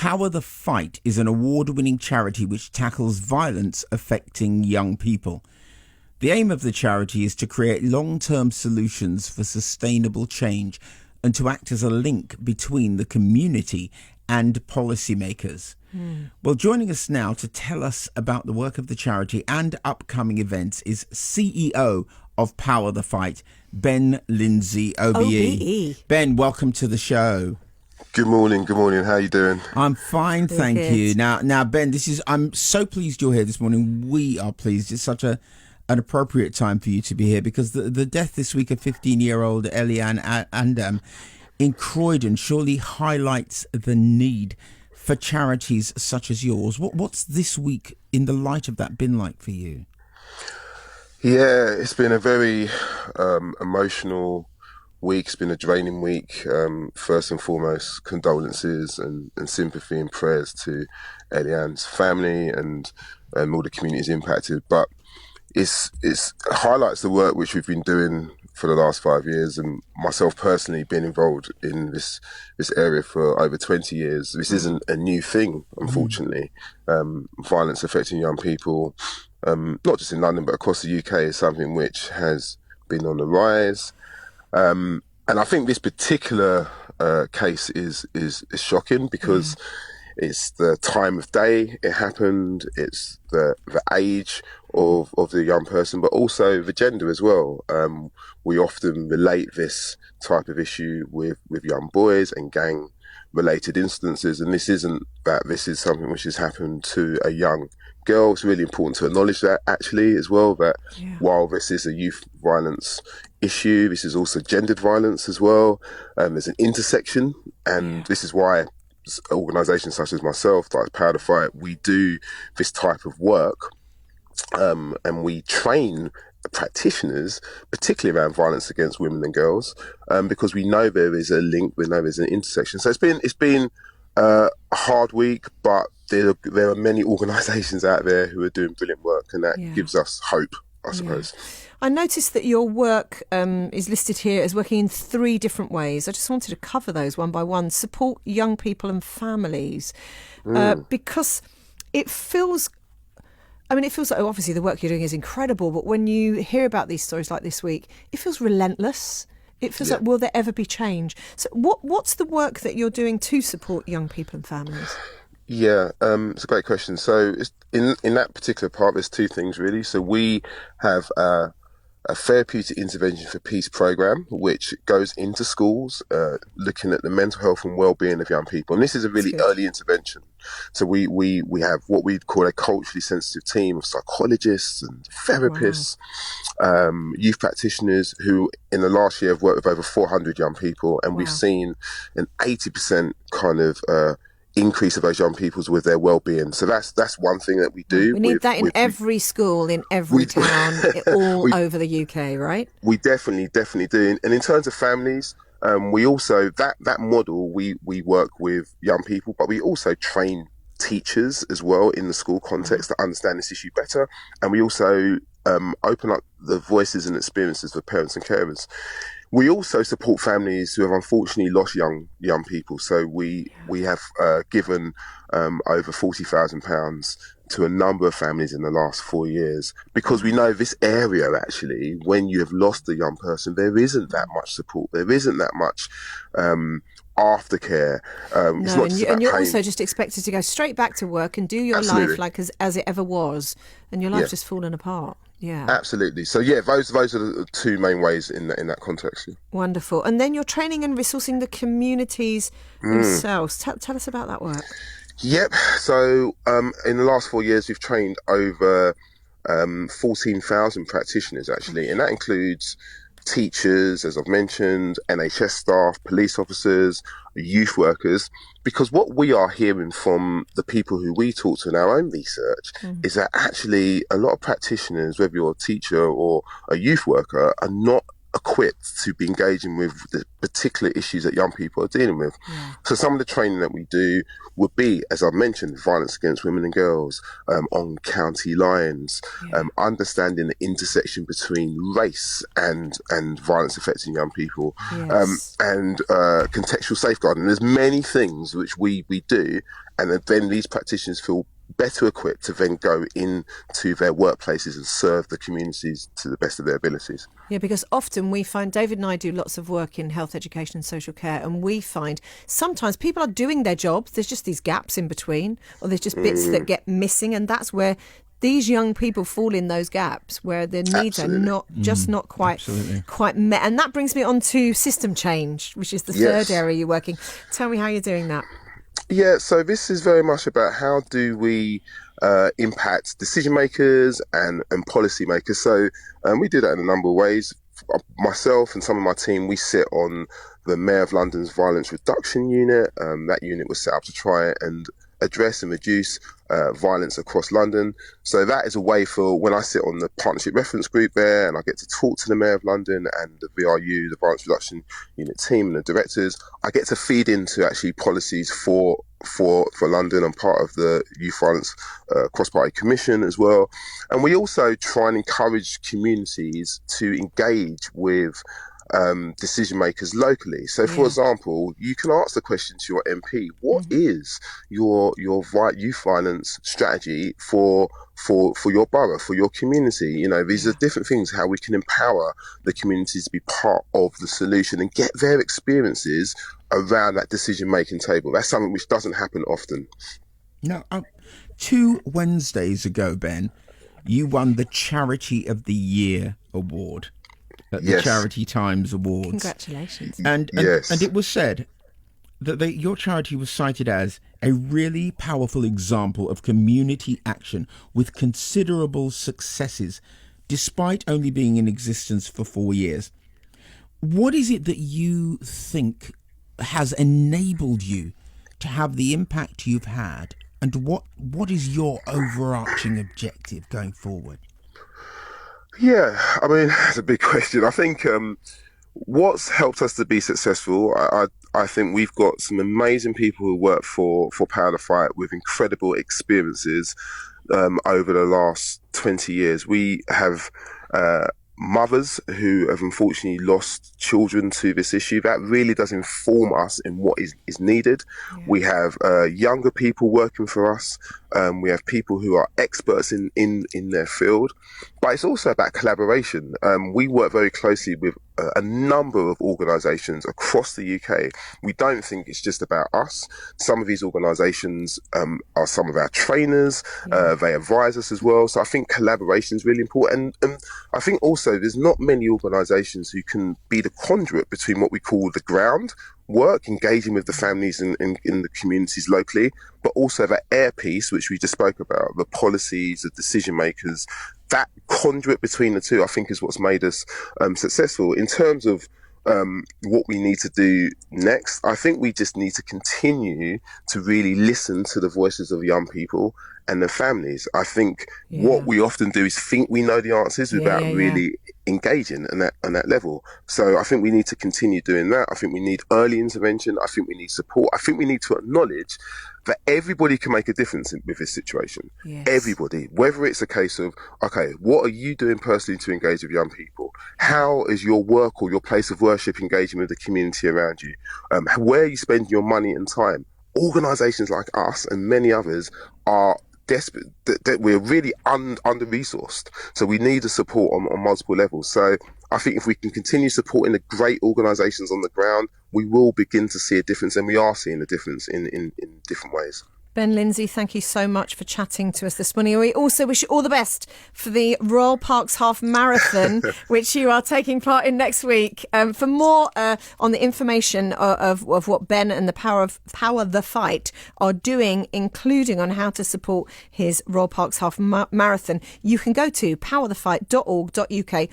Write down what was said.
Power the Fight is an award-winning charity which tackles violence affecting young people. The aim of the charity is to create long-term solutions for sustainable change and to act as a link between the community and policymakers. Well, joining us now to tell us about the work of the charity and upcoming events is CEO of Power the Fight, Ben Lindsay, OBE. OBE. Ben, welcome to the show. Good morning. How are you doing? I'm fine, thank you. Now, Ben, I'm so pleased you're here this morning. We are pleased. It's such an appropriate time for you to be here because the death this week of 15-year-old Elianne Andam in Croydon surely highlights the need for charities such as yours. What's this week in the light of that been like for you? Yeah, it's been a very emotional week. It's been a draining week. First and foremost, condolences and sympathy and prayers to Elianne's family and all the communities impacted. But it highlights the work which we've been doing for the last 5 years, and myself personally been involved in this area for over 20 years. This isn't a new thing, unfortunately. Violence affecting young people, not just in London but across the UK, is something which has been on the rise. And I think this particular case is shocking because it's the time of day it happened, it's the age of the young person, but also the gender as well. We often relate this type of issue with young boys and gang related instances, and this isn't that. This is something which has happened to a young girl. It's really important to acknowledge that actually as well, that while this is a youth violence issue, this is also gendered violence as well. There's an intersection, and this is why organisations such as myself, like Power the Fight, we do this type of work, and we train practitioners, particularly around violence against women and girls, because we know there is a link, we know there's an intersection. So it's been a hard week, but there are many organisations out there who are doing brilliant work, and that gives us hope, I suppose. I noticed that your work is listed here as working in 3 different ways. I just wanted to cover those one by one. Support young people and families, because it feels like, obviously the work you're doing is incredible, but when you hear about these stories like this week, it feels relentless. It feels like, will there ever be change? So what's the work that you're doing to support young people and families? Yeah, it's a great question. So in that particular part, there's 2 things really. So we have a therapeutic intervention for peace program, which goes into schools, looking at the mental health and well-being of young people. And this is a really early intervention. So we have what we'd call a culturally sensitive team of psychologists and therapists, youth practitioners who in the last year have worked with over 400 young people. And we've seen an 80% kind of increase of those young people's with their well-being. So that's one thing that we do. We need that in every school, in every town, all over the UK, right? We definitely do. And in terms of families, we also, that model, we work with young people, but we also train teachers as well in the school context to understand this issue better. And we also open up the voices and experiences of parents and carers. We also support families who have unfortunately lost young people. So we have given over £40,000 to a number of families in the last 4 years, because we know this area actually, when you have lost a young person, there isn't that much support. There isn't that much aftercare. It's not and you're also just expected to go straight back to work and do your life like as it ever was, and your life's just fallen apart. Yeah, absolutely. So those are the 2 main ways in that context. Wonderful. And then you're training and resourcing the communities themselves. Tell us about that work. Yep. So in the last 4 years, we've trained over 14,000 practitioners actually, and that includes teachers, as I've mentioned, NHS staff, police officers, youth workers, because what we are hearing from the people who we talk to in our own research is that actually a lot of practitioners, whether you're a teacher or a youth worker, are not equipped to be engaging with the particular issues that young people are dealing with. Yeah. So some of the training that we do would be, as I mentioned, violence against women and girls, on county lines, understanding the intersection between race and violence affecting young people, and contextual safeguarding. There's many things which we do, and then these practitioners feel better equipped to then go into their workplaces and serve the communities to the best of their abilities. Yeah, because often we find, David and I do lots of work in health education and social care, and we find sometimes people are doing their jobs, there's just these gaps in between, or there's just bits that get missing, and that's where these young people fall in those gaps, where their needs are not quite met. And that brings me on to system change, which is the third area you're working. Tell me how you're doing that. Yeah, so this is very much about how do we impact decision makers and policy makers. So we do that in a number of ways. Myself and some of my team, we sit on the Mayor of London's Violence Reduction Unit. That unit was set up to try and address and reduce violence across London. So that is a way for when I sit on the partnership reference group there and I get to talk to the Mayor of London and the VRU, the Violence Reduction Unit team and the directors, I get to feed into actually policies for London. I'm part of the Youth Violence Cross-Party Commission as well. And we also try and encourage communities to engage with decision makers locally. So, for example, you can ask the question to your MP: what is your youth violence strategy for your borough, for your community? You know, these are different things how we can empower the communities to be part of the solution and get their experiences around that decision making table. That's something which doesn't happen often. Now, 2 Wednesdays ago, Ben, you won the Charity of the Year award at the Charity Times Awards. Congratulations. And it was said that your charity was cited as a really powerful example of community action with considerable successes, despite only being in existence for 4 years. What is it that you think has enabled you to have the impact you've had, and what is your overarching objective going forward? Yeah, I mean, that's a big question. I think what's helped us to be successful, I think we've got some amazing people who work for Power the Fight with incredible experiences over the last 20 years. We have mothers who have unfortunately lost children to this issue. That really does inform us in what is needed. Yeah. We have younger people working for us. We have people who are experts in their field. But it's also about collaboration. We work very closely with a number of organisations across the UK. We don't think it's just about us. Some of these organisations are some of our trainers. They advise us as well. So I think collaboration is really important. And I think also there's not many organisations who can be the conduit between what we call the ground work, engaging with the families in the communities locally, but also that air piece, which we just spoke about, the policies, the decision makers, that conduit between the two, I think is what's made us successful. In terms of what we need to do next, I think we just need to continue to really listen to the voices of young people and their families. I think what we often do is think we know the answers without really engaging on that level. So I think we need to continue doing that. I think we need early intervention. I think we need support. I think we need to acknowledge that everybody can make a difference with this situation. Yes. Everybody, whether it's a case of, okay, what are you doing personally to engage with young people? How is your work or your place of worship engaging with the community around you? Where are you spending your money and time? Organisations like us and many others are desperate, that we're really under-resourced. So we need the support on multiple levels. So I think if we can continue supporting the great organisations on the ground, we will begin to see a difference, and we are seeing a difference in different ways. Ben, Lindsay, thank you so much for chatting to us this morning. We also wish you all the best for the Royal Parks Half Marathon, which you are taking part in next week. For more on the information of what Ben and the Power the Fight are doing, including on how to support his Royal Parks Half Marathon, you can go to powerthefight.org.uk